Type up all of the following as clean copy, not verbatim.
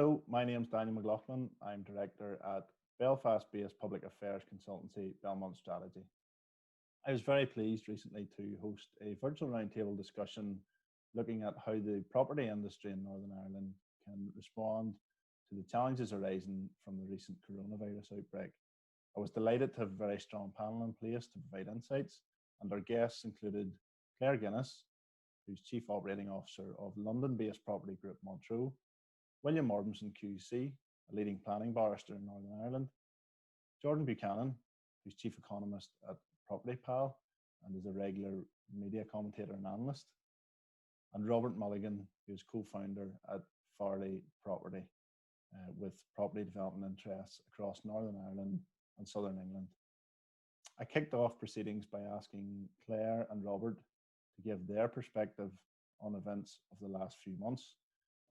Hello, my name is Daniel McLaughlin. I'm director at Belfast-based public affairs consultancy Belmont Strategy. I was very pleased recently to host a virtual roundtable discussion looking at how the property industry in Northern Ireland can respond to the challenges arising from the recent coronavirus outbreak. I was delighted to have a very strong panel in place to provide insights, and our guests included Claire Guinness, who's Chief Operating Officer of London-based property group Montreux, William Mortensen QC, a leading planning barrister in Northern Ireland, Jordan Buchanan, who's Chief Economist at Property Pal and is a regular media commentator and analyst, and Robert Mulligan, who's co-founder at Farley Property with property development interests across Northern Ireland and Southern England. I kicked off proceedings by asking Claire and Robert to give their perspective on events of the last few months,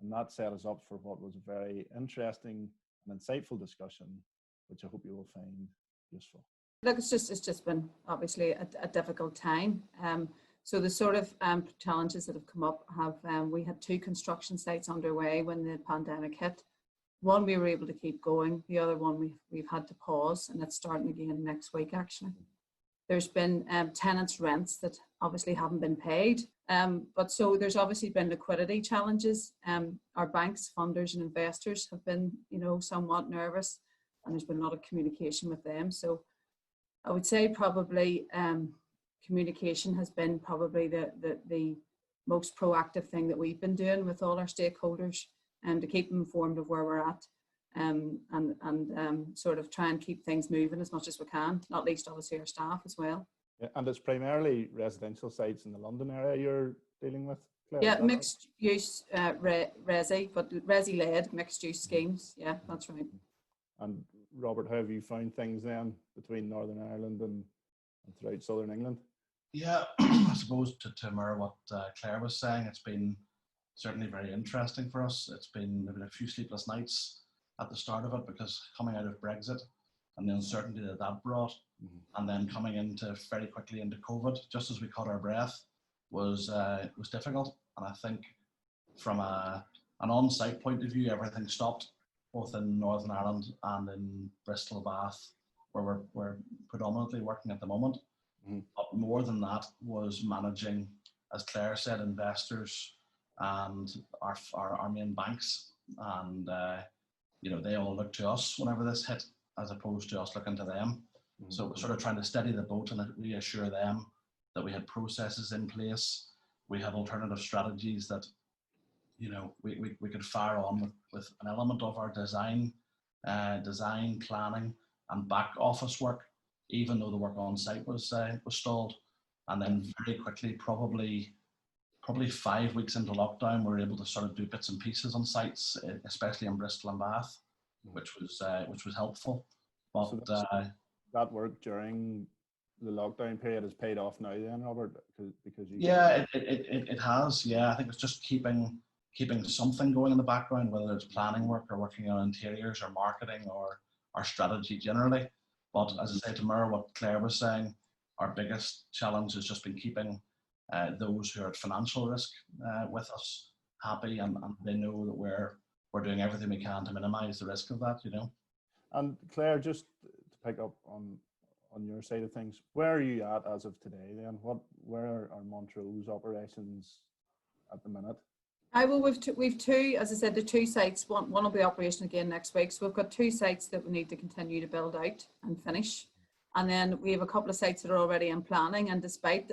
and that set us up for what was a very interesting and insightful discussion, which I hope you will find useful. Look, it's just been obviously a difficult time. So the sort of challenges that have come up have, we had 2 construction sites underway when the pandemic hit. One we were able to keep going, the other one we've had to pause, and it's starting again next week actually. There's been tenants' rents that obviously haven't been paid. But so there's obviously been liquidity challenges. Our banks, funders and investors have been, somewhat nervous, and there's been a lot of communication with them. So I would say probably communication has been probably the most proactive thing that we've been doing with all our stakeholders, and to keep them informed of where we're at. And sort of try and keep things moving as much as we can, not least obviously our staff as well. Yeah, and it's primarily residential sites in the London area you're dealing with, Claire? Yeah, mixed use resi, but resi-led mixed use schemes. Yeah, that's right. And Robert, how have you found things then between Northern Ireland and throughout Southern England? Yeah, I suppose to mirror what Claire was saying, it's been certainly very interesting for us. It's been maybe a few sleepless nights at the start of it, because coming out of Brexit and the uncertainty that brought, and then coming into very quickly into COVID, just as we caught our breath, was difficult. And I think from an on-site point of view, everything stopped, both in Northern Ireland and in Bristol, Bath, where we're predominantly working at the moment. But more than that was managing, as Claire said, investors and our main banks, and they all looked to us whenever this hit, as opposed to us looking to them. So we're sort of trying to steady the boat and reassure them that we had processes in place, we have alternative strategies that, we could fire on with an element of our design, planning, and back office work, even though the work on site was stalled. And then very quickly, probably 5 weeks into lockdown, we were able to sort of do bits and pieces on sites, especially in Bristol and Bath, which was helpful. But so that work during the lockdown period has paid off now, then, Robert, because you. Yeah, it has. Yeah, I think it's just keeping something going in the background, whether it's planning work or working on interiors or marketing or our strategy generally. But as I say, to mirror what Claire was saying, our biggest challenge has just been keeping those who are at financial risk with us happy, and they know that we're doing everything we can to minimise the risk of that, And Claire, just to pick up on your side of things, where are you at as of today then? Where are Montreux's operations at the minute? We've 2, as I said, the 2 sites, one will be operational again next week. So we've got 2 sites that we need to continue to build out and finish. And then we have a couple of sites that are already in planning, and despite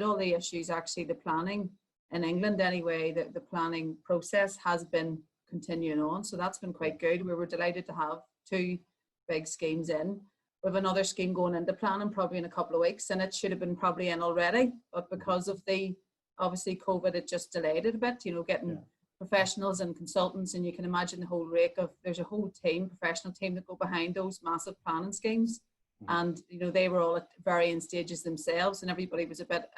all the issues, actually the planning in England anyway, the planning process has been continuing on. So that's been quite good. We were delighted to have 2 big schemes in. We have another scheme going into planning probably in a couple of weeks, and it should have been probably in already, but because of obviously COVID, it just delayed it a bit, getting professionals and consultants, and you can imagine the whole rake of, there's a whole professional team that go behind those massive planning schemes. And they were all at varying stages themselves, and everybody was a bit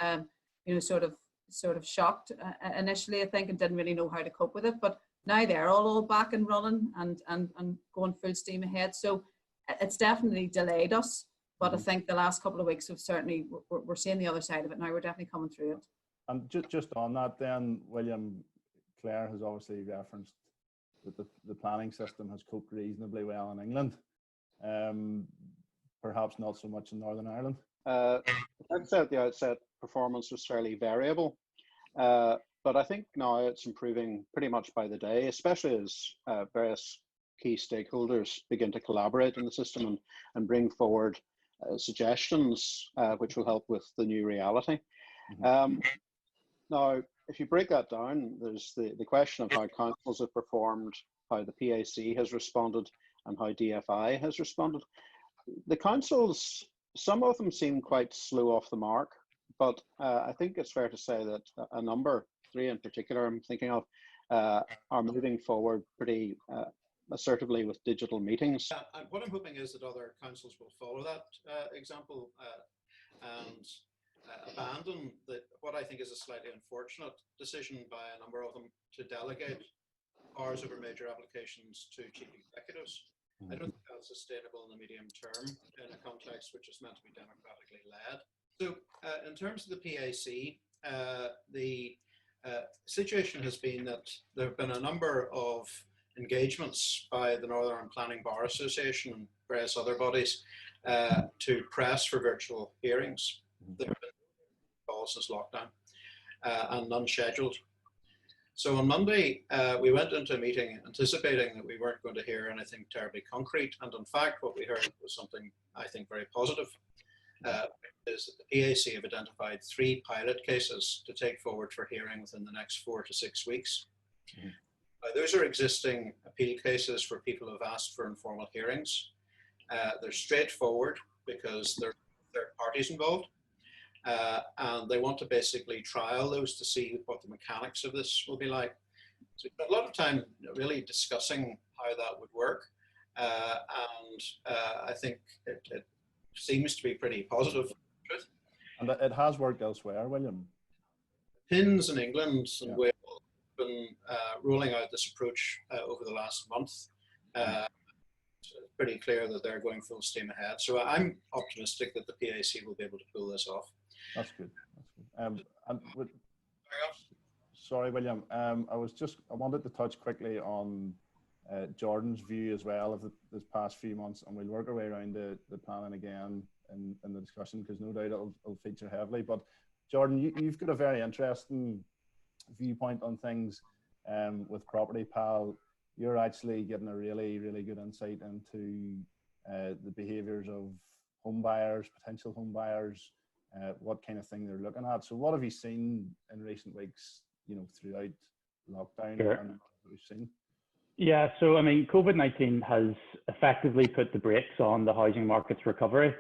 sort of shocked initially, I think, and didn't really know how to cope with it. But now they're all back and running and going full steam ahead. So it's definitely delayed us, but I think the last couple of weeks have certainly, we're seeing the other side of it now. We're definitely coming through it. And just on that then, William, Claire has obviously referenced that the planning system has coped reasonably well in England. Perhaps not so much in Northern Ireland. I'd say at the outset, performance was fairly variable, but I think now it's improving pretty much by the day, especially as various key stakeholders begin to collaborate in the system and bring forward suggestions which will help with the new reality. Now, if you break that down, there's the question of how councils have performed, how the PAC has responded, and how DFI has responded. The councils, some of them seem quite slow off the mark, but I think it's fair to say that a number, 3 in particular I'm thinking of, are moving forward pretty assertively with digital meetings. What I'm hoping is that other councils will follow that example and abandon what I think is a slightly unfortunate decision by a number of them to delegate powers over major applications to chief executives. I don't think that's sustainable in the medium term in a context which is meant to be democratically led. So in terms of the PAC, the situation has been that there have been a number of engagements by the Northern Ireland Planning Bar Association and various other bodies to press for virtual hearings. There have been calls since lockdown and none scheduled. So on Monday, we went into a meeting anticipating that we weren't going to hear anything terribly concrete. And in fact, what we heard was something I think very positive, is that the PAC have identified 3 pilot cases to take forward for hearing within the next 4 to 6 weeks. Those are existing appeal cases for people who have asked for informal hearings. They're straightforward because there are third parties involved. And they want to basically trial those to see what the mechanics of this will be like. So we spent a lot of time really discussing how that would work. And I think it seems to be pretty positive. And it has worked elsewhere, William. PINS in England and Wales have been rolling out this approach over the last month. It's pretty clear that they're going full steam ahead. So I'm optimistic that the PAC will be able to pull this off. That's good. That's good. Sorry, William. I wanted to touch quickly on Jordan's view as well of this past few months, and we'll work our way around the planning again in the discussion because no doubt it'll feature heavily. But Jordan, you've got a very interesting viewpoint on things with Property Pal. You're actually getting a really, really good insight into the behaviours of home buyers, potential home buyers, what kind of thing they're looking at. So what have you seen in recent weeks, throughout lockdown? Sure. And what we've seen? Yeah, so I mean, COVID-19 has effectively put the brakes on the housing market's recovery.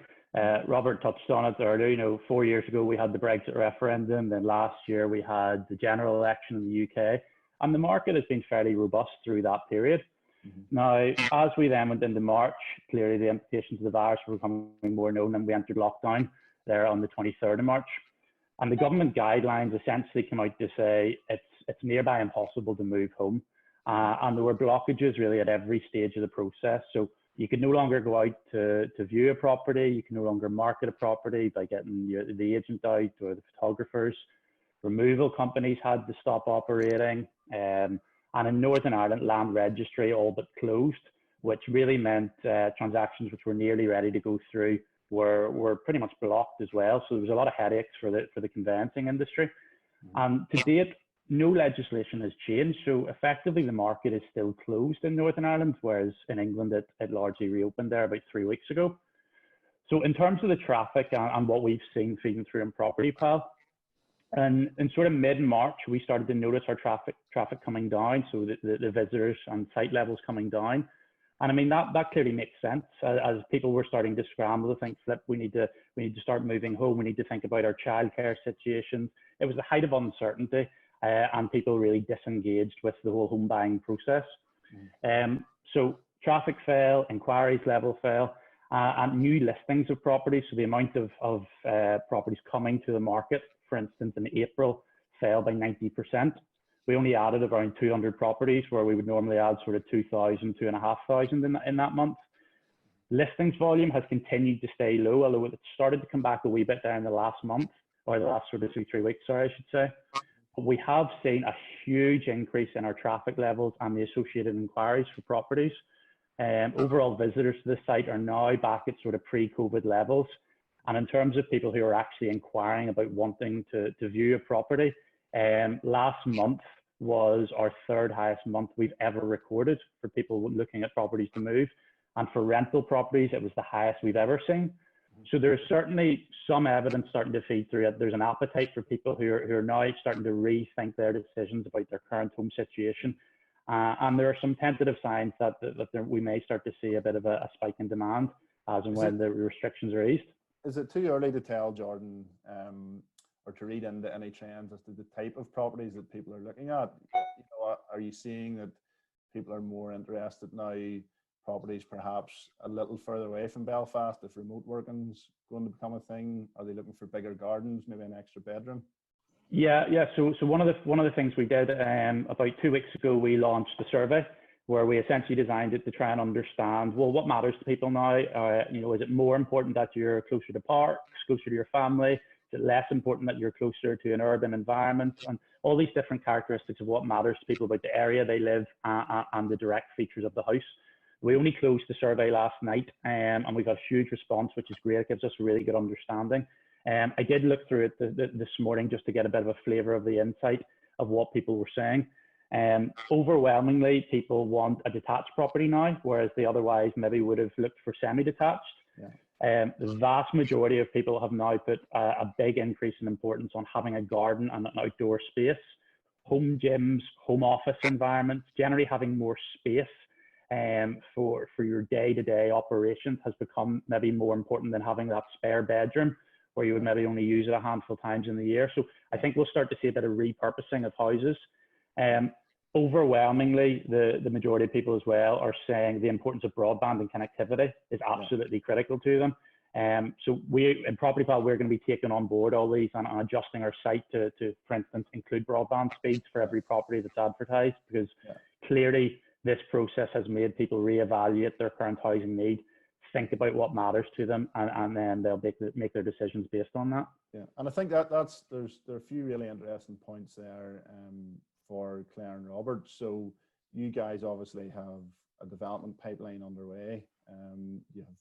Robert touched on it earlier. 4 years ago we had the Brexit referendum, then last year we had the general election in the UK, and the market has been fairly robust through that period. Now, as we then went into March, clearly the implications of the virus were becoming more known, and we entered lockdown there on the 23rd of March. And the government guidelines essentially came out to say it's nearby impossible to move home. And there were blockages really at every stage of the process. So you could no longer go out to view a property. You can no longer market a property by getting the agent out or the photographers. Removal companies had to stop operating. And in Northern Ireland, land registry all but closed, which really meant transactions which were nearly ready to go through were pretty much blocked as well. So there was a lot of headaches for the conveyancing industry. And to date, no legislation has changed. So effectively the market is still closed in Northern Ireland, whereas in England it largely reopened there about 3 weeks ago. So in terms of the traffic and what we've seen feeding through in Property Pal, and in sort of mid-March, we started to notice our traffic coming down, so the visitors and site levels coming down. And I mean, that clearly makes sense as people were starting to scramble to think, flip, we need to start moving home. We need to think about our childcare situations. It was the height of uncertainty and people really disengaged with the whole home buying process. So traffic fell, inquiries level fell, and new listings of properties. So the amount of properties coming to the market, for instance, in April fell by 90%. We only added around 200 properties where we would normally add sort of 2,000, 2,500 in that month. Listings volume has continued to stay low, although it started to come back a wee bit there in the last month, or the last sort of 2-3 weeks, sorry, I should say. we have seen a huge increase in our traffic levels and the associated inquiries for properties. Overall visitors to the site are now back at sort of pre-COVID levels. And in terms of people who are actually inquiring about wanting to view a property, last month was our third highest month we've ever recorded for people looking at properties to move. And for rental properties, it was the highest we've ever seen. So there's certainly some evidence starting to feed through it. There's an appetite for people who are now starting to rethink their decisions about their current home situation. And there are some tentative signs that we may start to see a bit of a spike in demand as and when the restrictions are eased. Is it too early to tell, Jordan, or to read into any trends as to the type of properties that people are looking at? You know, are you seeing that people are more interested now, properties perhaps a little further away from Belfast, if remote working's going to become a thing? Are they looking for bigger gardens, maybe an extra bedroom? Yeah. So one of the things we did about 2 weeks ago, we launched a survey where we essentially designed it to try and understand, well, what matters to people now? You know, is it more important that you're closer to parks, closer to your family? Is it less important that you're closer to an urban environment? And all these different characteristics of what matters to people about the area they live and the direct features of the house. We only closed the survey last night, and we got a huge response, which is great. It gives us a really good understanding. I did look through it this morning just to get a bit of a flavour of the insight of what people were saying. Overwhelmingly, people want a detached property now, whereas they otherwise maybe would have looked for semi-detached. Yeah. The vast majority of people have now put a big increase in importance on having a garden and an outdoor space. Home gyms, home office environments, generally having more space for your day-to-day operations has become maybe more important than having that spare bedroom where you would maybe only use it a handful of times in the year. So I think we'll start to see a bit of repurposing of houses. Overwhelmingly, the majority of people as well are saying the importance of broadband and connectivity is absolutely critical to them. So we, in Property Pal, we're going to be taking on board all these and adjusting our site to, for instance, include broadband speeds for every property that's advertised, because clearly this process has made people reevaluate their current housing need, think about what matters to them, and then they'll make their decisions based on that. Yeah, and I think there are a few really interesting points there for Claire and Robert. So you guys obviously have a development pipeline underway. You have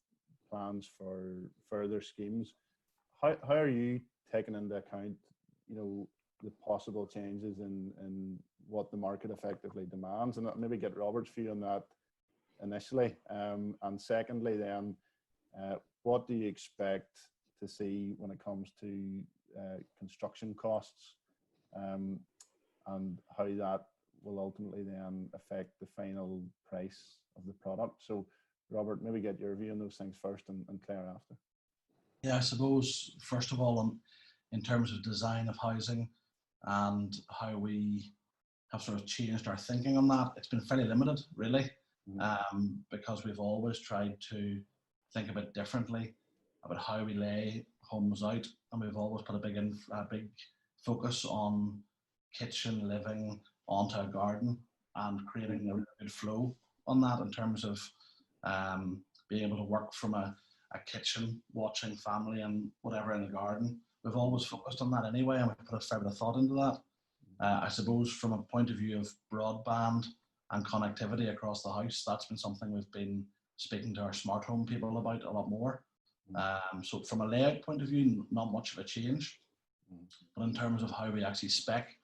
plans for further schemes. How are you taking into account, you know, the possible changes in what the market effectively demands? And maybe get Robert's view on that initially. And secondly then, what do you expect to see when it comes to construction costs, and how that will ultimately then affect the final price of the product? So Robert, maybe get your view on those things first, and Claire after. Yeah, I suppose, first of all, in terms of design of housing and how we have sort of changed our thinking on that, it's been fairly limited, really, because we've always tried to think a bit differently about how we lay homes out, and we've always put a big focus on kitchen, living, onto a garden, and creating a really good flow on that in terms of being able to work from a kitchen, watching family and whatever in the garden. We've always focused on that anyway, and we put a fair bit of thought into that. I suppose from a point of view of broadband and connectivity across the house, that's been something we've been speaking to our smart home people about a lot more. So from a layout point of view, not much of a change. But in terms of how we actually spec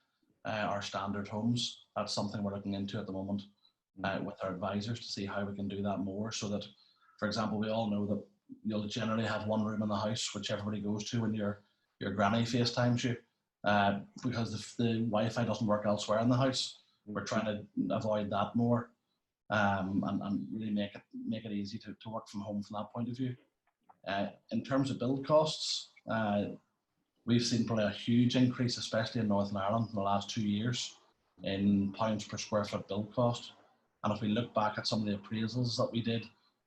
our standard homes, that's something we're looking into at the moment with our advisors to see how we can do that more, so that, for example, we all know that you'll generally have one room in the house which everybody goes to when your granny FaceTimes you, because the Wi-Fi doesn't work elsewhere in the house. We're trying to avoid that more, and really make it easy to work from home from that point of view. In terms of build costs, we've seen probably a huge increase, especially in Northern Ireland in the last 2 years, in pounds per square foot build cost. And if we look back at some of the appraisals that we did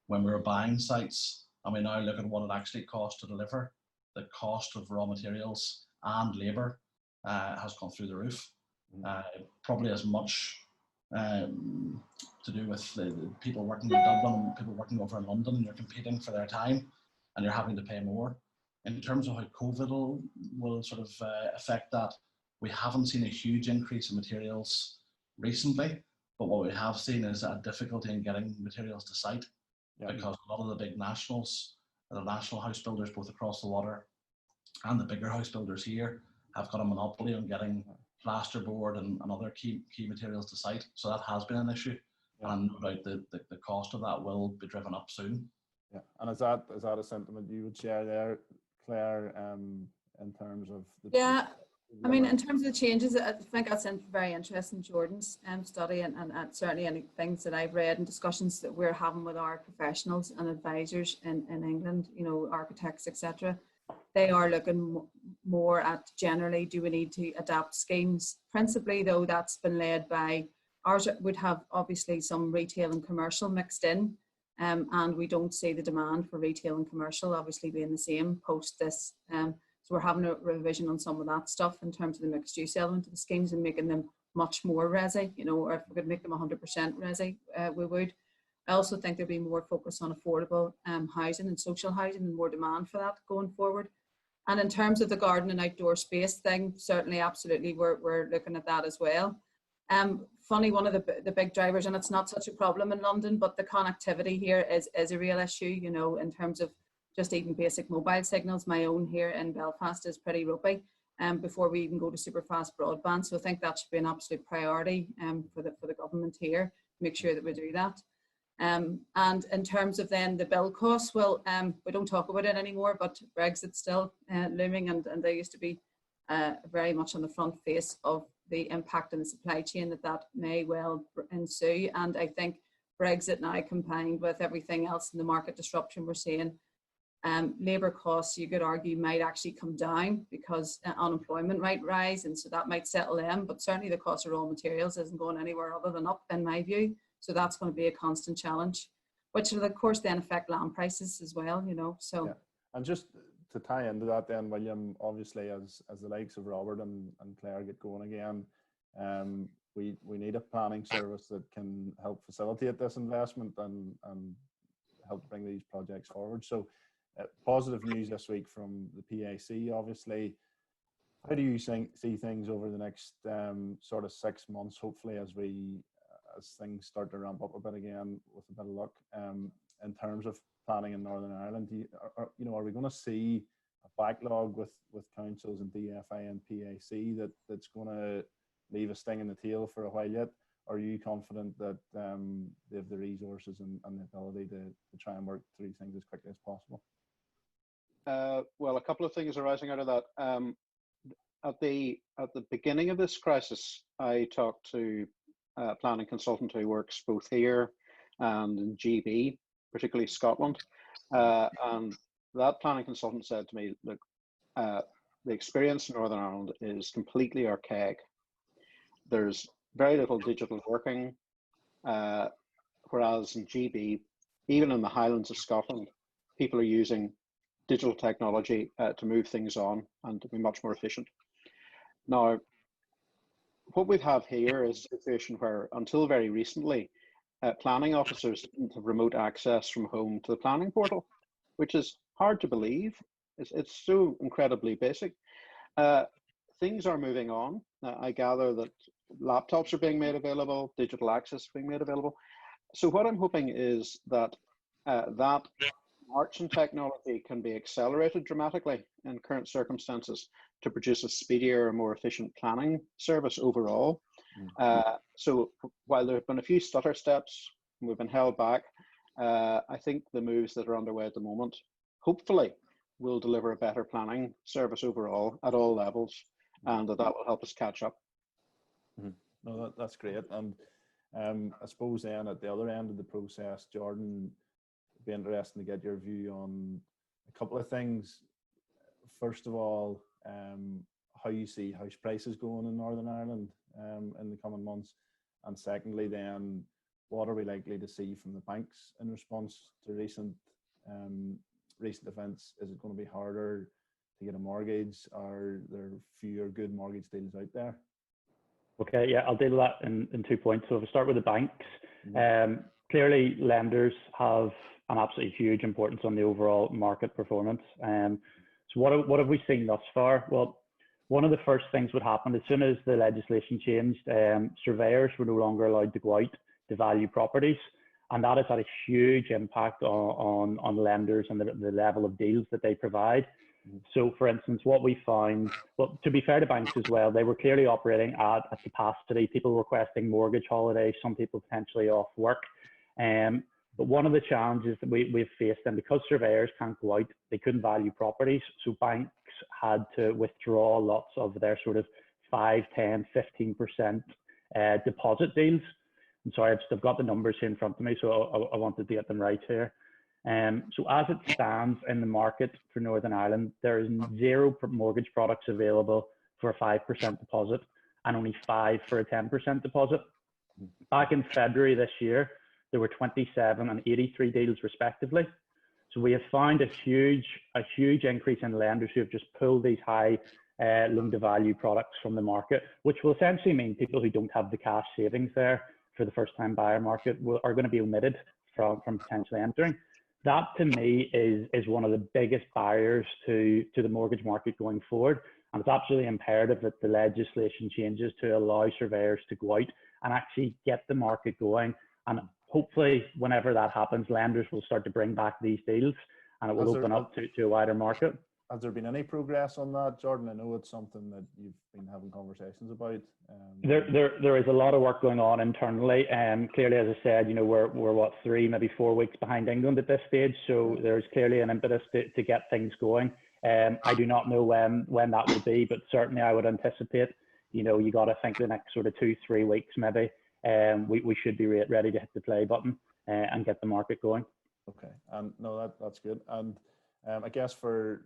when we were buying sites, and we now look at what it actually costs to deliver, the cost of raw materials and labour has gone through the roof. Probably as much to do with the people working in Dublin and people working over in London, and you're competing for their time and you're having to pay more. In terms of how COVID will sort of affect that, We haven't seen a huge increase in materials recently, but what we have seen is a difficulty in getting materials to site because a lot of the big nationals, the national house builders both across the water and the bigger house builders here have got a monopoly on getting plasterboard and other key materials to site. So that has been an issue. And no doubt the cost of that will be driven up soon. Yeah, and is that a sentiment you would share there, Claire, in terms of the... Yeah, I mean, in terms of the changes, I think that's very interesting, Jordan's study, and certainly any things that I've read and discussions that we're having with our professionals and advisors in England, you know, architects, etc. They are looking more at generally, do we need to adapt schemes? Principally, though, that's been led by, ours would have obviously some retail and commercial mixed in, and we don't see the demand for retail and commercial obviously being the same post this. So we're having a revision on some of that stuff in terms of the mixed use element of the schemes and making them much more resi, you know, or if we could make them 100% resi, we would. I also think there'd be more focus on affordable housing and social housing and more demand for that going forward. And in terms of the garden and outdoor space thing, certainly, absolutely, we're looking at that as well. Funny, one of the big drivers, and it's not such a problem in London, but the connectivity here is a real issue, you know, in terms of just even basic mobile signals. My own here in Belfast is pretty ropey before we even go to super fast broadband. So I think that should be an absolute priority for the government here to make sure that we do that. And in terms of then the bill costs, well, we don't talk about it anymore, but Brexit's still looming, and they used to be very much on the front face of the impact on the supply chain that may well ensue. And I think Brexit now combined with everything else in the market disruption we're seeing, labour costs, you could argue, might actually come down because unemployment might rise, and so that might settle in, but certainly the cost of raw materials isn't going anywhere other than up, in my view. So that's going to be a constant challenge, which will of course then affect land prices as well, you know. So yeah. And just to tie into that then, William, obviously as the likes of Robert and Claire get going again, we need a planning service that can help facilitate this investment and help bring these projects forward. So positive news this week from the PAC, obviously. How do you see things over the next sort of 6 months, hopefully, as things start to ramp up a bit again with a bit of luck, in terms of planning in Northern Ireland? Are we going to see a backlog with councils and DFI and PAC that's going to leave a sting in the tail for a while yet? Are you confident that they have the resources and the ability to try and work through things as quickly as possible? Well, a couple of things arising out of that. At the beginning of this crisis, I talked to a planning consultant who works both here and in GB, particularly Scotland, and that planning consultant said to me, look, the experience in Northern Ireland is completely archaic. There's very little digital working, whereas in GB, even in the Highlands of Scotland, people are using digital technology to move things on and to be much more efficient. Now, what we have here is a situation where, until very recently, planning officers didn't have remote access from home to the planning portal, which is hard to believe. It's so incredibly basic. Things are moving on. I gather that laptops are being made available, digital access being made available. So what I'm hoping is that that march in technology can be accelerated dramatically in current circumstances to produce a speedier and more efficient planning service overall. So while there have been a few stutter steps, we've been held back, I think the moves that are underway at the moment, hopefully, will deliver a better planning service overall at all levels, and that will help us catch up. No, that's great. And I suppose then at the other end of the process, Jordan, it'd be interesting to get your view on a couple of things. First of all, how you see house prices going in Northern Ireland in the coming months, and secondly then, what are we likely to see from the banks in response to recent events? Is it going to be harder to get a mortgage? Are there fewer good mortgage deals out there? Okay, yeah, I'll deal with that in 2 points. So if we start with the banks, clearly lenders have an absolutely huge importance on the overall market performance. So what have we seen thus far? Well, one of the first things would happen as soon as the legislation changed. Surveyors were no longer allowed to go out to value properties, and that has had a huge impact on lenders and the level of deals that they provide. So, for instance, what we found, well, to be fair to banks as well, they were clearly operating at capacity. People requesting mortgage holidays, some people potentially off work. But one of the challenges that we've faced, and because surveyors can't go out, they couldn't value properties. So banks had to withdraw lots of their sort of 5, 10, 15% deposit deals. I'm sorry, I've got the numbers here in front of me, so I wanted to get them right here. So as it stands in the market for Northern Ireland, there is 0 mortgage products available for a 5% deposit and only 5 for a 10% deposit. Back in February this year, there were 27 and 83 deals respectively. So we have found a huge increase in lenders who have just pulled these high loan to value products from the market, which will essentially mean people who don't have the cash savings there for the first time buyer market are going to be omitted from potentially entering. That to me is one of the biggest barriers to the mortgage market going forward. And it's absolutely imperative that the legislation changes to allow surveyors to go out and actually get the market going. And hopefully, whenever that happens, lenders will start to bring back these deals and it will open up to a wider market. Has there been any progress on that, Jordan? I know it's something that you've been having conversations about. There is a lot of work going on internally. Clearly, as I said, we're what, 3, maybe 4 weeks behind England at this stage. So there's clearly an impetus to get things going. I do not know when that will be, but certainly I would anticipate, you got to think the next sort of 2-3 weeks maybe. We should be ready to hit the play button and get the market going. Okay, and no, that's good. And I guess for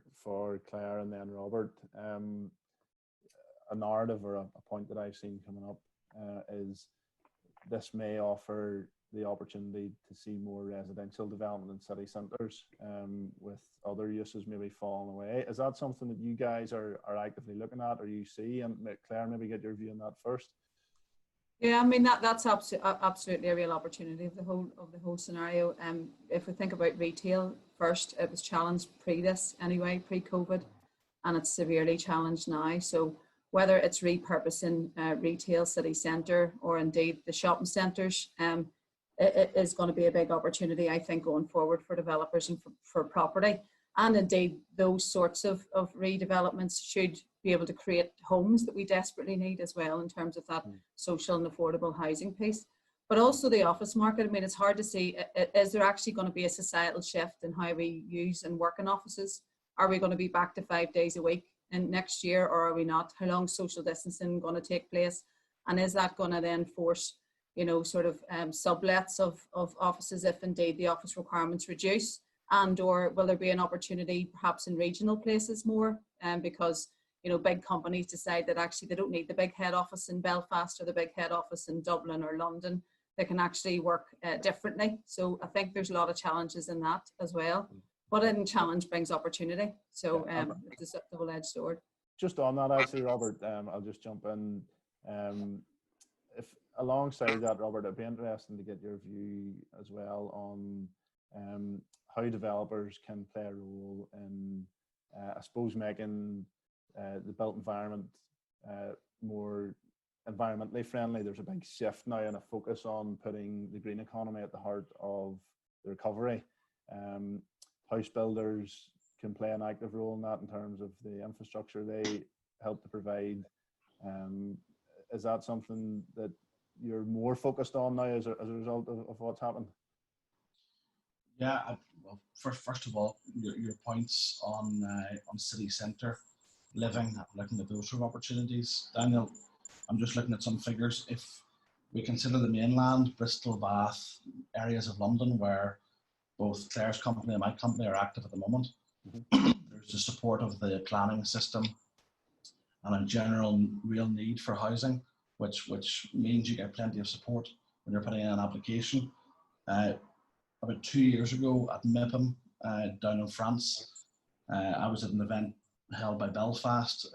Claire and then Robert, a narrative or a point that I've seen coming up is this may offer the opportunity to see more residential development in city centres with other uses maybe falling away. Is that something that you guys are actively looking at or you see? And Claire, maybe get your view on that first. Yeah, I mean that's absolutely a real opportunity of the whole scenario. If we think about retail first, it was challenged pre-COVID, and it's severely challenged now. So whether it's repurposing retail city centre or indeed the shopping centres, it is going to be a big opportunity, I think, going forward for developers and for property. And indeed, those sorts of redevelopments should be able to create homes that we desperately need as well in terms of that social and affordable housing piece. But also the office market. I mean, it's hard to see, is there actually going to be a societal shift in how we use and work in offices? Are we going to be back to 5 days a week in next year, or are we not? How long is social distancing going to take place? And is that going to then force, sort of sublets of offices if indeed the office requirements reduce? And or will there be an opportunity perhaps in regional places more because big companies decide that actually they don't need the big head office in Belfast or the big head office in Dublin or London. They can actually work differently. So I think there's a lot of challenges in that as well. But in challenge brings opportunity. So it's a double-edged sword. Just on that actually, Robert, I'll just jump in. If alongside that, Robert, it'd be interesting to get your view as well on how developers can play a role in, I suppose, making the built environment more environmentally friendly. There's a big shift now and a focus on putting the green economy at the heart of the recovery. House builders can play an active role in that in terms of the infrastructure they help to provide. Is that something that you're more focused on now as a result of what's happened? Yeah, well, first of all, your points on city centre living, looking at those sort of opportunities. Daniel, I'm just looking at some figures. If we consider the mainland, Bristol, Bath, areas of London where both Claire's company and my company are active at the moment, there's the support of the planning system and a general real need for housing, which means you get plenty of support when you're putting in an application. About 2 years ago at MIPIM down in France, I was at an event held by Belfast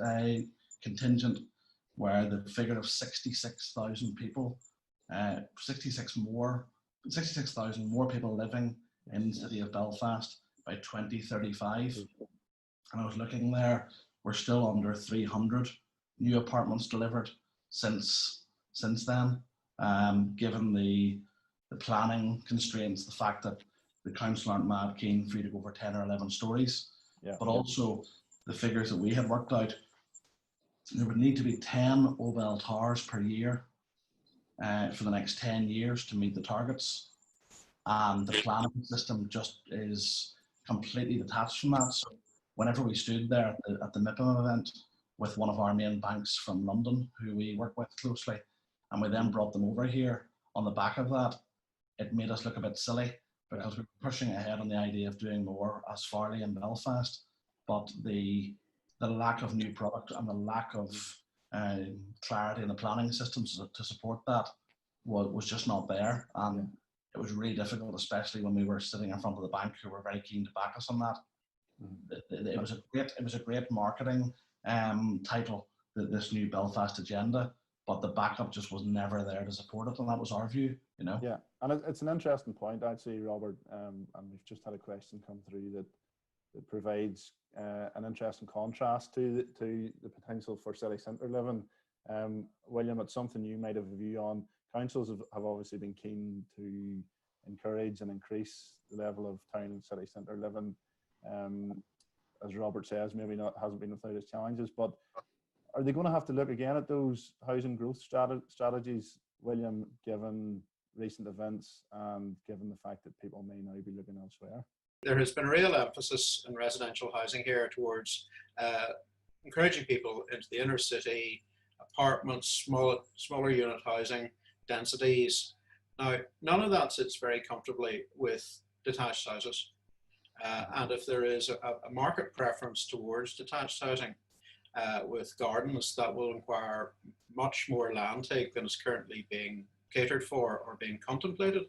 contingent where the figure of 66,000 people, 66,000 more people living in the city of Belfast by 2035. And I was looking there, we're still under 300 new apartments delivered since then. Given the planning constraints, the fact that the council aren't mad keen for you to go for 10 or 11 stories, but also the figures that we had worked out, there would need to be 10 OBEL towers per year for the next 10 years to meet the targets. And the planning system just is completely detached from that. So whenever we stood there at the MIPIM event with one of our main banks from London, who we work with closely, and we then brought them over here on the back of that, it made us look a bit silly because we were pushing ahead on the idea of doing more as Farley and Belfast, but the lack of new product and the lack of clarity in the planning systems to support that was just not there. And it was really difficult, especially when we were sitting in front of the bank who were very keen to back us on that. It was a great marketing title, this new Belfast agenda, but the backup just was never there to support it, and that was our view, you know. Yeah, and it's an interesting point actually, Robert, and we've just had a question come through that provides an interesting contrast to the potential for city centre living. William, it's something you might have a view on. Councils have obviously been keen to encourage and increase the level of town and city centre living. As Robert says, maybe hasn't been without its challenges, but are they going to have to look again at those housing growth strategies, William, given recent events and given the fact that people may now be looking elsewhere? There has been a real emphasis in residential housing here towards encouraging people into the inner city, apartments, smaller unit housing, densities. Now, none of that sits very comfortably with detached houses. And if there is a market preference towards detached housing with gardens, that will require much more land take than is currently being catered for or being contemplated.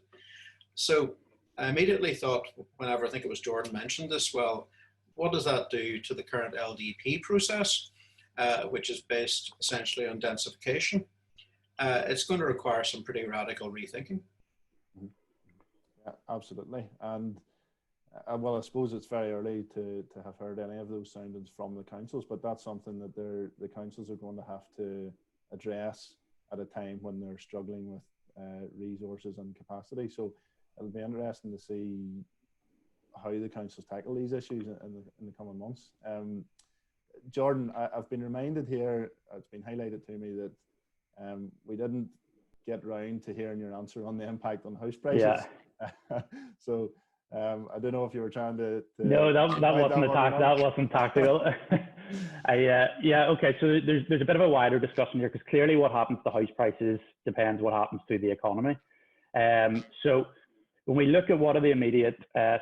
So I immediately thought, whenever I think it was Jordan mentioned this, well, what does that do to the current LDP process, which is based essentially on densification? It's going to require some pretty radical rethinking. Yeah, absolutely. And well, I suppose it's very early to have heard any of those soundings from the councils, but that's something that the councils are going to have to address at a time when they're struggling with resources and capacity. So it'll be interesting to see how the councils tackle these issues in the coming months. Jordan, I've been reminded here, it's been highlighted to me that we didn't get round to hearing your answer on the impact on house prices. Yeah. So I don't know if you were trying to no, that wasn't tactical. Okay. So there's a bit of a wider discussion here, because clearly what happens to house prices depends what happens to the economy. So when we look at what are the immediate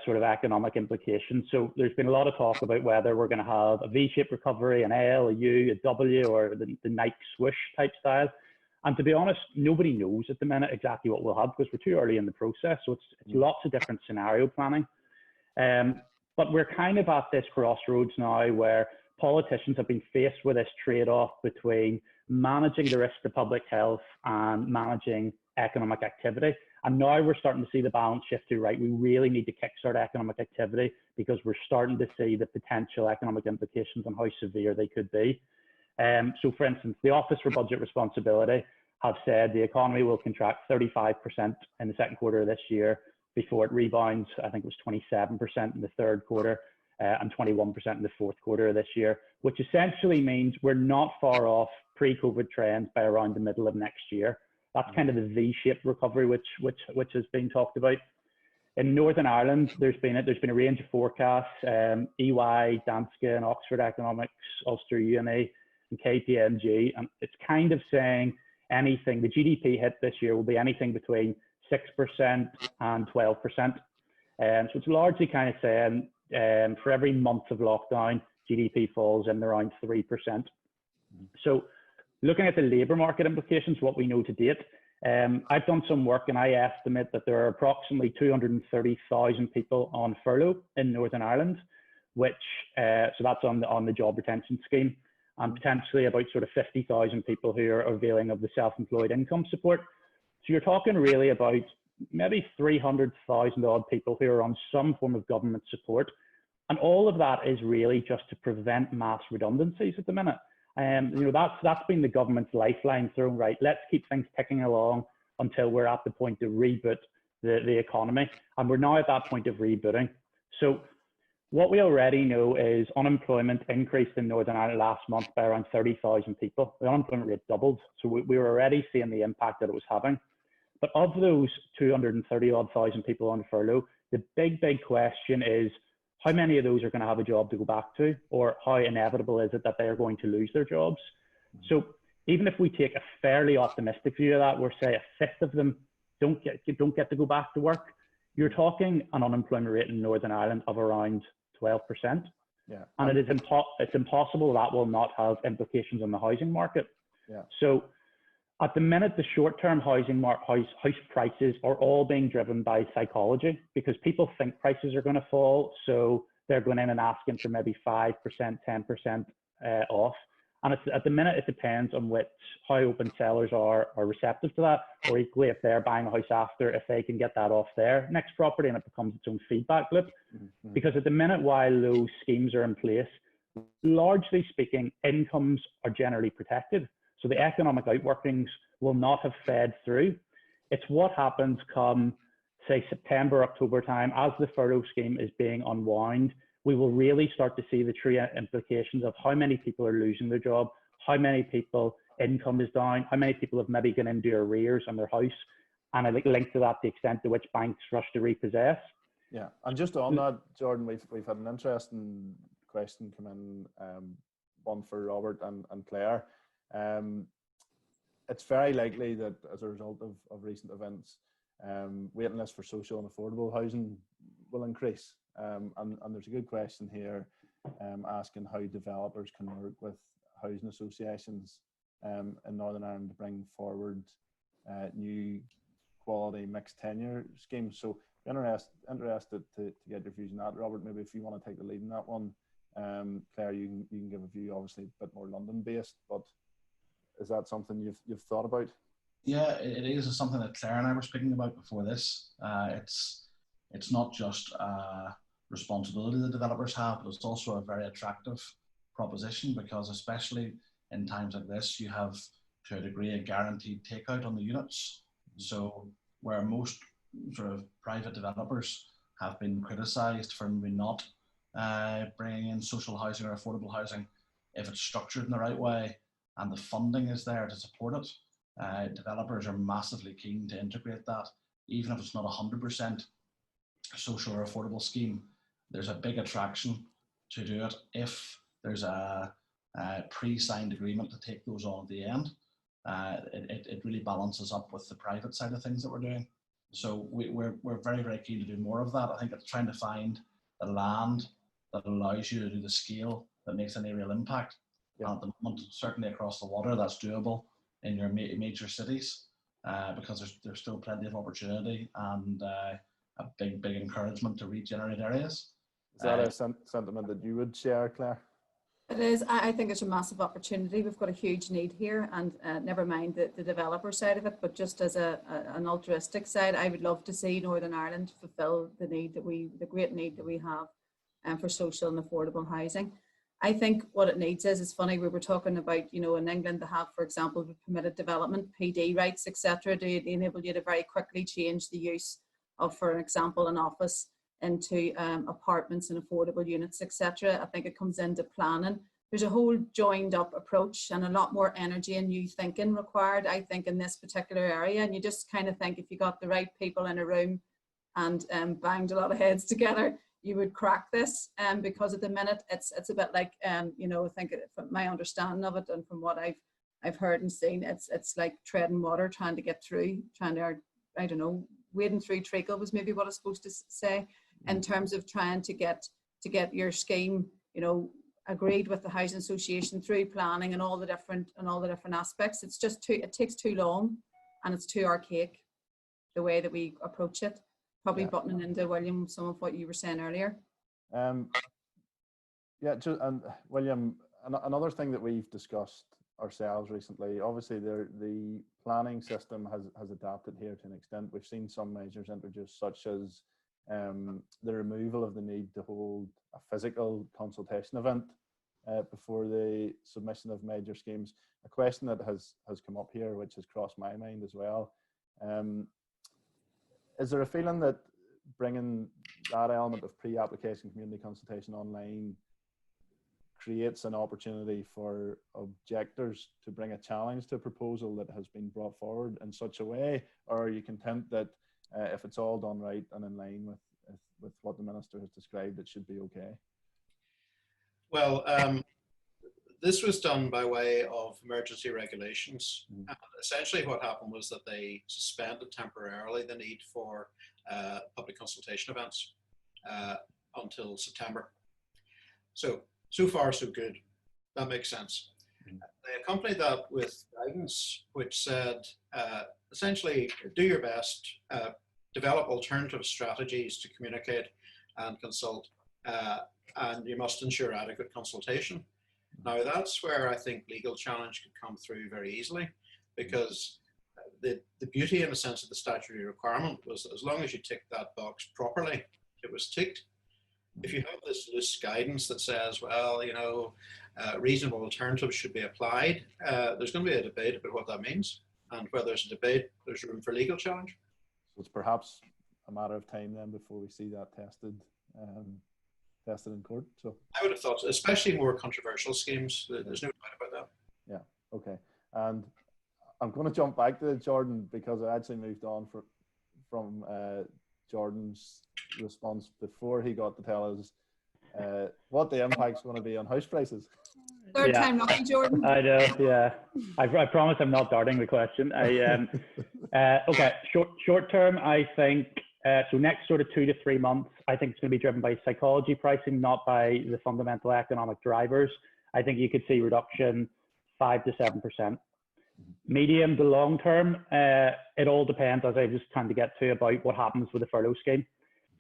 sort of economic implications, so there's been a lot of talk about whether we're going to have a V-shaped recovery, an L, a U, a W, or the Nike swoosh type style. And to be honest, nobody knows at the minute exactly what we'll have, because we're too early in the process. So it's lots of different scenario planning. But we're kind of at this crossroads now where politicians have been faced with this trade-off between managing the risk to public health and managing economic activity. And now we're starting to see the balance shift to, right, we really need to kickstart economic activity, because we're starting to see the potential economic implications and how severe they could be. So for instance, the Office for Budget Responsibility have said the economy will contract 35% in the second quarter of this year before it rebounds. I think it was 27% in the third quarter and 21% in the fourth quarter of this year, which essentially means we're not far off pre-COVID trends by around the middle of next year. That's kind of the V-shaped recovery which has been talked about. In Northern Ireland, there's been a range of forecasts, EY, Danske and Oxford Economics, Ulster UNE and KPMG, and it's kind of saying anything, the GDP hit this year will be anything between 6% and 12%. So it's largely kind of saying for every month of lockdown, GDP falls in around 3%. So looking at the labour market implications, what we know to date, I've done some work and I estimate that there are approximately 230,000 people on furlough in Northern Ireland, which, so that's on the job retention scheme, and potentially about sort of 50,000 people who are availing of the self-employed income support. So you're talking really about maybe 300,000 odd people who are on some form of government support. And all of that is really just to prevent mass redundancies at the minute. That's been the government's lifeline thrown, right? Let's keep things ticking along until we're at the point to reboot the economy. And we're now at that point of rebooting. So what we already know is unemployment increased in Northern Ireland last month by around 30,000 people. The unemployment rate doubled. So we were already seeing the impact that it was having. But of those 230,000 people on furlough, the big question is how many of those are going to have a job to go back to, or how inevitable is it that they are going to lose their jobs? So even if we take a fairly optimistic view of that, where say a fifth of them don't get to go back to work, you're talking an unemployment rate in Northern Ireland of around 12%. Yeah. And it's impossible that will not have implications on the housing market. Yeah. So at the minute, the short-term house prices are all being driven by psychology, because people think prices are going to fall, so they're going in and asking for maybe 5%, 10% off. And at the minute, it depends on how open sellers are receptive to that, or equally if they're buying a house after, if they can get that off their next property, and it becomes its own feedback loop. Mm-hmm. Because at the minute, while those schemes are in place, largely speaking, incomes are generally protected. So the economic outworkings will not have fed through. It's what happens come, say, September, October time, as the furlough scheme is being unwound, we will really start to see the true implications of how many people are losing their job, how many people income is down, how many people have maybe gone into arrears on their house, and I think linked to that, the extent to which banks rush to repossess. Yeah, and just on that, Jordan, we've had an interesting question come in, one for Robert and Claire. It's very likely that as a result of recent events, waiting lists for social and affordable housing will increase. And there's a good question here asking how developers can work with housing associations in Northern Ireland to bring forward new quality mixed tenure schemes. So interested to get your views on that. Robert, maybe if you want to take the lead in that one. Claire, you can give a view, obviously a bit more London based, but is that something you've thought about? Yeah, it is. It's something that Claire and I were speaking about before this. It's not just a responsibility that developers have, but it's also a very attractive proposition, because especially in times like this, you have to a degree a guaranteed takeout on the units. So where most sort of private developers have been criticised for maybe not bringing in social housing or affordable housing, if it's structured in the right way and the funding is there to support it, developers are massively keen to integrate that. Even if it's not 100% social or affordable scheme, there's a big attraction to do it if there's a pre-signed agreement to take those on at the end. It really balances up with the private side of things that we're doing. So we're very, very keen to do more of that. I think it's trying to find the land that allows you to do the scale that makes any real impact. Yeah. At the moment, certainly across the water, that's doable in your major cities, because there's still plenty of opportunity and a big encouragement to regenerate areas. Is that a sentiment that you would share, Claire? It is. I think it's a massive opportunity. We've got a huge need here, and never mind the developer side of it, but just as an altruistic side, I would love to see Northern Ireland fulfil the great need that we have for social and affordable housing. I think what it needs is, it's funny, we were talking about, in England they have, for example, permitted development, PD rights, etc. They enable you to very quickly change the use of, for example, an office into apartments and affordable units, etc. I think it comes into planning. There's a whole joined up approach and a lot more energy and new thinking required, I think, in this particular area. And you just kind of think if you got the right people in a room and banged a lot of heads together, you would crack this. Because at the minute it's a bit like, I think from my understanding of it and from what I've heard and seen, it's like treading water, trying to get through, wading through treacle was maybe what I was supposed to say, in terms of trying to get your scheme, agreed with the housing association through planning and all the different aspects. It's just it takes too long, and it's too archaic the way that we approach it. Probably buttoning into, William, some of what you were saying earlier. And William, another thing that we've discussed ourselves recently, obviously the planning system has adapted here to an extent. We've seen some measures introduced, such as the removal of the need to hold a physical consultation event before the submission of major schemes. A question that has come up here, which has crossed my mind as well. Is there a feeling that bringing that element of pre-application community consultation online creates an opportunity for objectors to bring a challenge to a proposal that has been brought forward in such a way, or are you content that if it's all done right and in line with what the Minister has described, it should be okay? Well, this was done by way of emergency regulations. And essentially what happened was that they suspended temporarily the need for public consultation events until September. So far, so good. That makes sense. They accompanied that with guidance, which said, essentially, do your best, develop alternative strategies to communicate and consult, and you must ensure adequate consultation. Now, that's where I think legal challenge could come through very easily, because the beauty, in a sense, of the statutory requirement was that as long as you ticked that box properly, it was ticked. If you have this loose guidance that says, well, you know, reasonable alternatives should be applied, there's going to be a debate about what that means. And where there's a debate, there's room for legal challenge. So it's perhaps a matter of time then before we see that tested in court. So I would have thought, especially more controversial schemes, there's no doubt about that. Yeah, okay. And I'm going to jump back to Jordan, because I actually moved on from Jordan's response before he got to tell us what the impact's going to be on house prices. Third time lucky, Jordan. I know, yeah. I promise I'm not darting the question. Okay, short term, I think, so next sort of 2 to 3 months, I think it's going to be driven by psychology pricing, not by the fundamental economic drivers. I think you could see reduction 5 to 7%. Medium to long term, it all depends, as I was trying to get to, about what happens with the furlough scheme.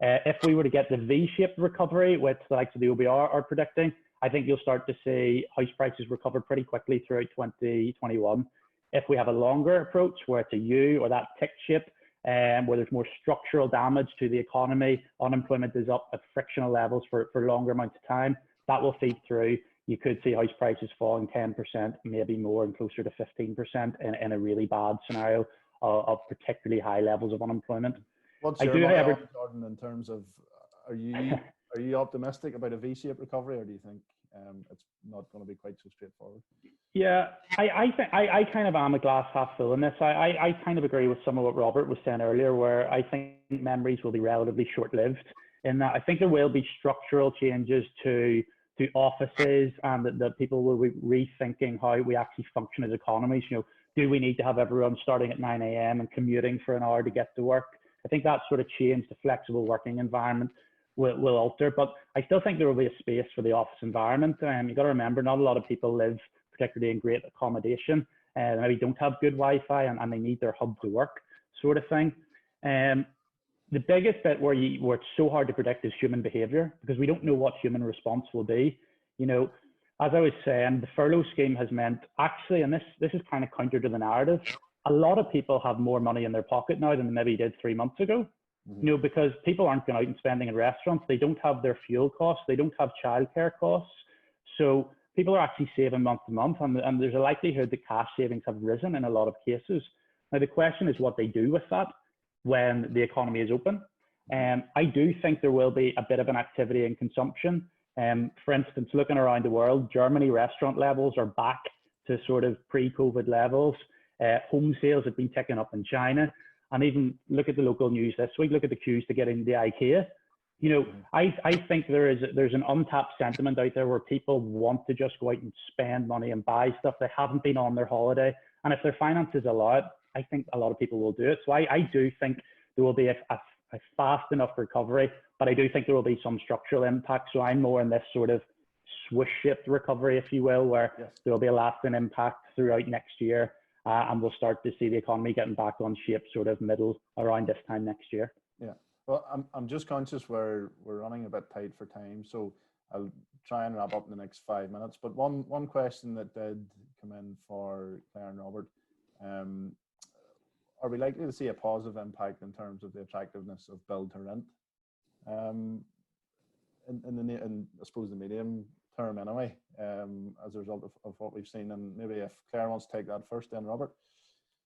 If we were to get the V-shaped recovery, which the likes of the OBR are predicting, I think you'll start to see house prices recover pretty quickly throughout 2021. If we have a longer approach, where it's a U or that tick shape, where there's more structural damage to the economy, unemployment is up at frictional levels for longer amounts of time, that will feed through. You could see house prices falling 10%, maybe more, and closer to 15% in a really bad scenario of particularly high levels of unemployment. What's your model, Jordan, in terms of, are you optimistic about a V-shaped recovery, or do you think it's not going to be quite so straightforward? Yeah, I kind of am a glass half full in this. I kind of agree with some of what Robert was saying earlier, where I think memories will be relatively short-lived, in that I think there will be structural changes to offices, and that people will be rethinking how we actually function as economies. You know, do we need to have everyone starting at 9 a.m. and commuting for an hour to get to work? I think that sort of change, the flexible working environment, will alter, but I still think there will be a space for the office environment. You've got to remember, not a lot of people live particularly in great accommodation, and maybe don't have good Wi-Fi, and they need their hub to work, sort of thing. The biggest bit where it's so hard to predict is human behavior, because we don't know what human response will be. You know, as I was saying, the furlough scheme has meant, actually, and this is kind of counter to the narrative, a lot of people have more money in their pocket now than they maybe did 3 months ago. You know, because people aren't going out and spending in restaurants. They don't have their fuel costs. They don't have childcare costs. So people are actually saving month to month, and there's a likelihood that cash savings have risen in a lot of cases. Now, the question is what they do with that when the economy is open. I do think there will be a bit of an activity in consumption. For instance, looking around the world, Germany restaurant levels are back to sort of pre-COVID levels. Home sales have been ticking up in China. And even look at the local news this week, look at the queues to get into IKEA. You know, I think there's an untapped sentiment out there where people want to just go out and spend money and buy stuff. They haven't been on their holiday. And if their finances allow it, I think a lot of people will do it. So I do think there will be a fast enough recovery, but I do think there will be some structural impact. So I'm more in this sort of swoosh-shaped recovery, if you will, where there will be a lasting impact throughout next year. And we'll start to see the economy getting back on shape sort of middle around this time next year. Yeah, well, I'm just conscious we're running a bit tight for time, so I'll try and wrap up in the next 5 minutes. But one question that did come in for Claire and Robert, are we likely to see a positive impact in terms of the attractiveness of build to rent in I suppose the medium term anyway, as a result of what we've seen. And maybe if Claire wants to take that first, then Robert.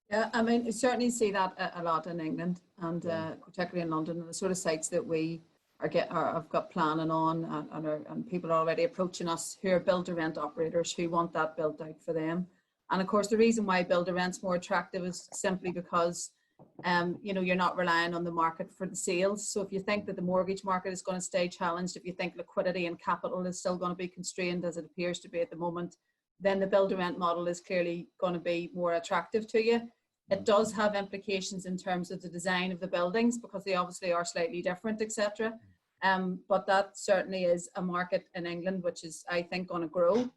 Yeah, I mean, you certainly see that a lot in England, and particularly in London, and the sort of sites that we have got planning on, and people are already approaching us who are build-to-rent operators who want that built out for them. And of course, the reason why build-to-rent's more attractive is simply because you're not relying on the market for the sales. So if you think that the mortgage market is going to stay challenged, if you think liquidity and capital is still going to be constrained as it appears to be at the moment, then the build-to-rent model is clearly going to be more attractive to you. It does have implications in terms of the design of the buildings because they obviously are slightly different, etc. But that certainly is a market in England which is, I think, going to grow.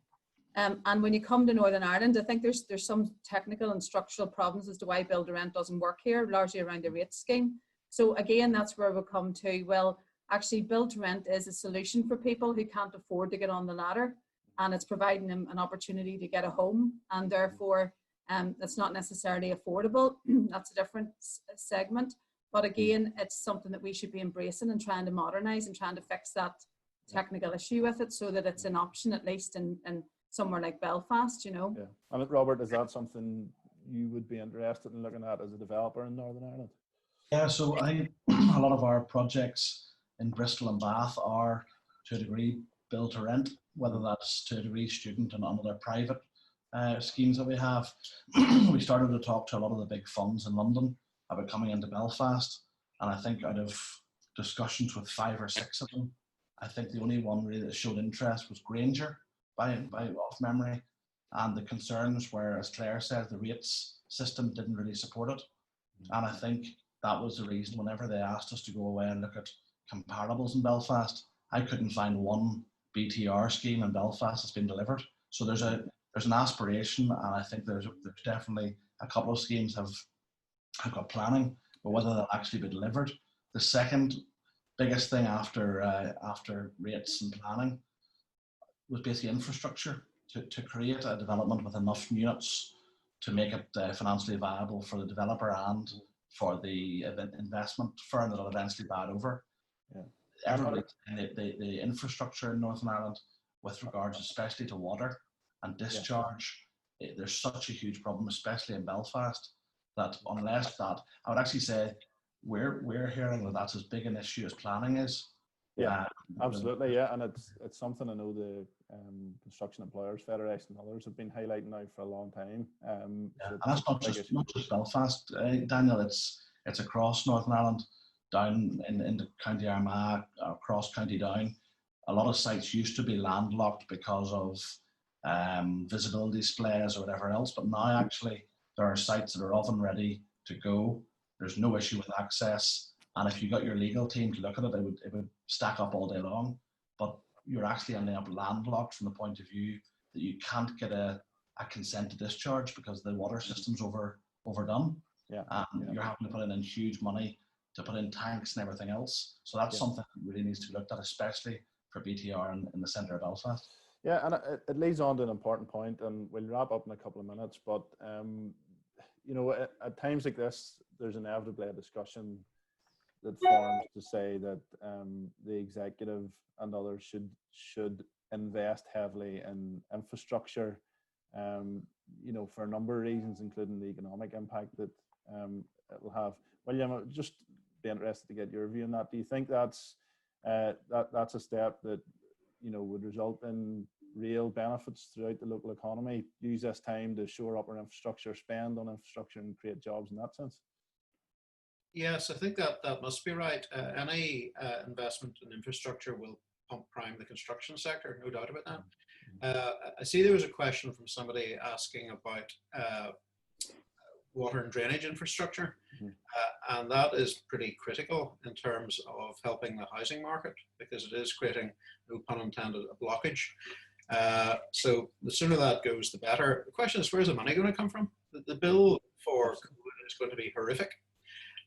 And when you come to Northern Ireland, I think there's some technical and structural problems as to why build-to-rent doesn't work here, largely around the rate scheme. So again, that's where we'll come to, well, actually build-to-rent is a solution for people who can't afford to get on the ladder, and it's providing them an opportunity to get a home, and therefore that's not necessarily affordable. That's a different segment. But again, it's something that we should be embracing and trying to modernise and trying to fix that technical issue with it so that it's an option, at least in somewhere like Belfast, Yeah. And Robert, is that something you would be interested in looking at as a developer in Northern Ireland? Yeah, so a lot of our projects in Bristol and Bath are to a degree build to rent, whether that's to a degree student and other private schemes that we have. We started to talk to a lot of the big funds in London about coming into Belfast, and I think out of discussions with 5 or 6 of them, I think the only one really that showed interest was Granger, by off memory, and the concerns were, as Claire said, the rates system didn't really support it, and I think that was the reason whenever they asked us to go away and look at comparables in Belfast, I couldn't find one BTR scheme in Belfast that's been delivered. So there's an aspiration, and I think there's definitely a couple of schemes have got planning, but whether they'll actually be delivered. The second biggest thing after rates and planning was basically infrastructure, to create a development with enough units to make it financially viable for the developer and for the investment firm that will eventually buy it over. Yeah. Everybody, the infrastructure in Northern Ireland with regards especially to water and discharge, there's such a huge problem, especially in Belfast, that unless that, I would actually say we're hearing that that's as big an issue as planning is. Yeah, absolutely. Yeah, and it's something I know the Construction Employers Federation and others have been highlighting now for a long time. And that's not just Belfast, Daniel. It's across Northern Ireland, down in the County Armagh, across County Down. A lot of sites used to be landlocked because of visibility displays or whatever else, but now actually there are sites that are oven ready to go. There's no issue with access, and if you got your legal team to look at it, it would stack up all day long. But you're actually ending up landlocked from the point of view that you can't get a consent to discharge because the water system's overdone. Yeah. You're having to put in huge money to put in tanks and everything else. So that's something that really needs to be looked at, especially for BTR in the centre of Belfast. Yeah, and it leads on to an important point, and we'll wrap up in a couple of minutes. But at times like this, there's inevitably a discussion that forms to say that the executive and others should invest heavily in infrastructure, for a number of reasons, including the economic impact that it will have. William, I'd just be interested to get your view on that. Do you think that's a step that would result in real benefits throughout the local economy? Use this time to shore up our infrastructure, spend on infrastructure, and create jobs in that sense? Yes, I think that must be right. Any investment in infrastructure will pump prime the construction sector, no doubt about that. I see there was a question from somebody asking about water and drainage infrastructure, and that is pretty critical in terms of helping the housing market, because it is creating, no pun intended, a blockage. So the sooner that goes, the better. The question is, where's the money going to come from? The bill for COVID is going to be horrific.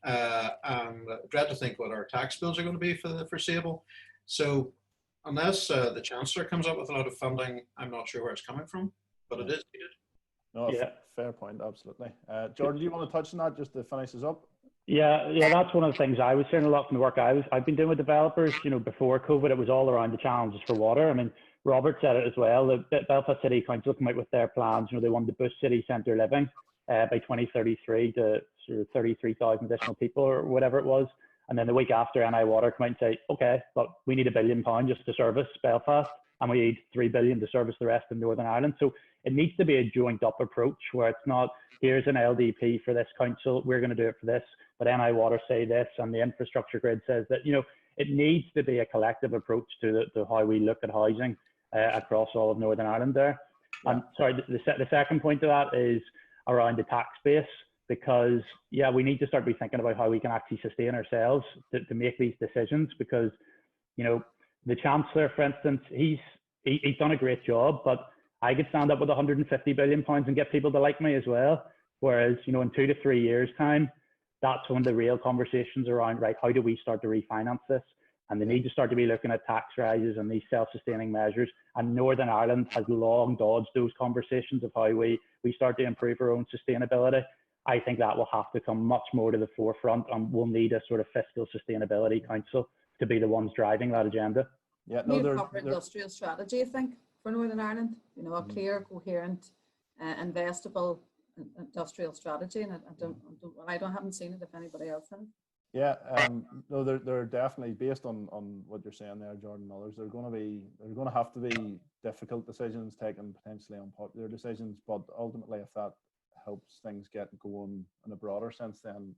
And dread to think what our tax bills are going to be for the foreseeable. So unless the Chancellor comes up with a lot of funding, I'm not sure where it's coming from, but it is needed. No, fair point, absolutely. Jordan, do you want to touch on that just to finish us up? Yeah, that's one of the things I was hearing a lot from the work I've been doing with developers. Before COVID, it was all around the challenges for water. I mean, Robert said it as well. The Belfast City Council came out with their plans. They wanted to boost city centre living by 2033 to sort of 33,000 additional people or whatever it was. And then the week after, NI Water came out and say, okay, but we need £1 billion just to service Belfast, and we need £3 billion to service the rest of Northern Ireland. So it needs to be a joined up approach where it's not, here's an LDP for this council, we're going to do it for this, but NI Water say this, and the infrastructure grid says that. It needs to be a collective approach to how we look at housing across all of Northern Ireland there. Yeah. And sorry, the second point to that is around the tax base, because we need to start be thinking about how we can actually sustain ourselves to make these decisions, because the Chancellor, for instance, he's done a great job, but I could stand up with £150 billion and get people to like me as well. Whereas, in 2 to 3 years' time, that's when the real conversations around, right, how do we start to refinance this? And they need to start to be looking at tax rises and these self-sustaining measures. And Northern Ireland has long dodged those conversations of how we start to improve our own sustainability. I think that will have to come much more to the forefront, and we'll need a sort of fiscal sustainability council to be the ones driving that agenda. Yeah, no, a proper industrial strategy, I think, for Northern Ireland. A clear, coherent, investable industrial strategy, and I haven't seen it if anybody else has. Yeah, no, they're definitely, based on what you're saying there, Jordan, and others, they're going to have to be difficult decisions taken, potentially unpopular decisions, but ultimately, if that helps things get going in a broader sense, then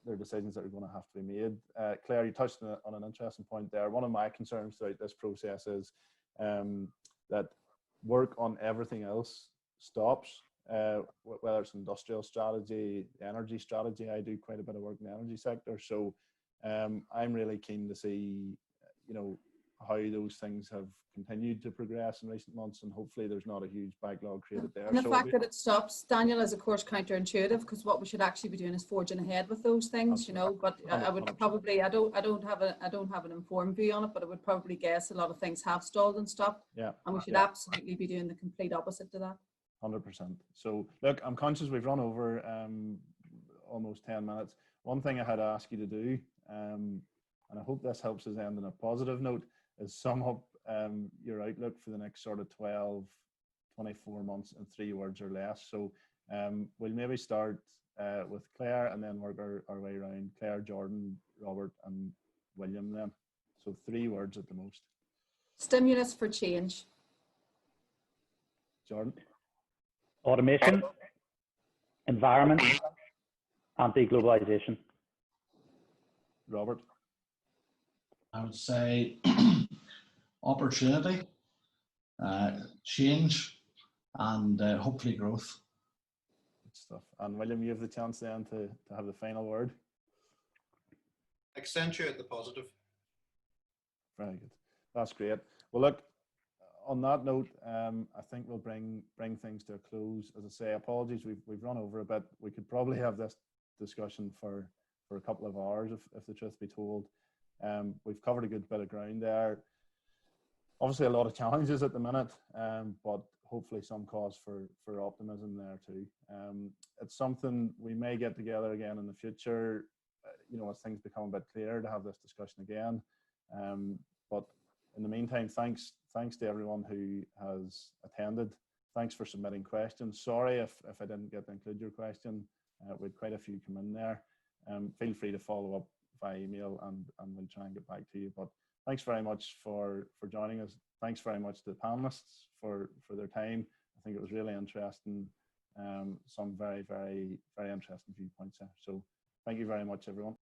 there are decisions that are going to have to be made. Claire, you touched on an interesting point there. One of my concerns throughout this process is that work on everything else stops, whether it's industrial strategy, energy strategy. I do quite a bit of work in the energy sector, so I'm really keen to see, how those things have continued to progress in recent months, and hopefully there's not a huge backlog created there. And the fact that it stops, Daniel, is of course counterintuitive, because what we should actually be doing is forging ahead with those things, but I would probably, I don't have an informed view on it, but I would probably guess a lot of things have stalled and stopped. Yeah. And we should absolutely be doing the complete opposite to that. 100%. So look, I'm conscious we've run over almost 10 minutes. One thing I had to ask you to do, and I hope this helps us end on a positive note, is sum up your outlook for the next sort of 12, 24 months in 3 words or less. So we'll maybe start with Claire and then work our way around. Claire, Jordan, Robert and William then. So 3 words at the most. Stimulus for change. Jordan? Automation, environment, anti-globalization. Robert? I would say opportunity, change, and hopefully growth. Good stuff. And William, you have the chance then to have the final word. Accentuate the positive. Very good. That's great. Well, look, on that note, I think we'll bring things to a close. As I say, apologies, we've run over a bit. We could probably have this discussion for a couple of hours, if the truth be told. We've covered a good bit of ground there. Obviously, a lot of challenges at the minute, but hopefully some cause for optimism there too. It's something we may get together again in the future, as things become a bit clearer, to have this discussion again. But in the meantime, thanks to everyone who has attended. Thanks for submitting questions. Sorry if I didn't get to include your question. We had quite a few come in there. Feel free to follow up by email and we'll try and get back to you. But thanks very much for joining us. Thanks very much to the panelists for their time. I think it was really interesting. Some very, very, very interesting viewpoints there. So thank you very much, everyone.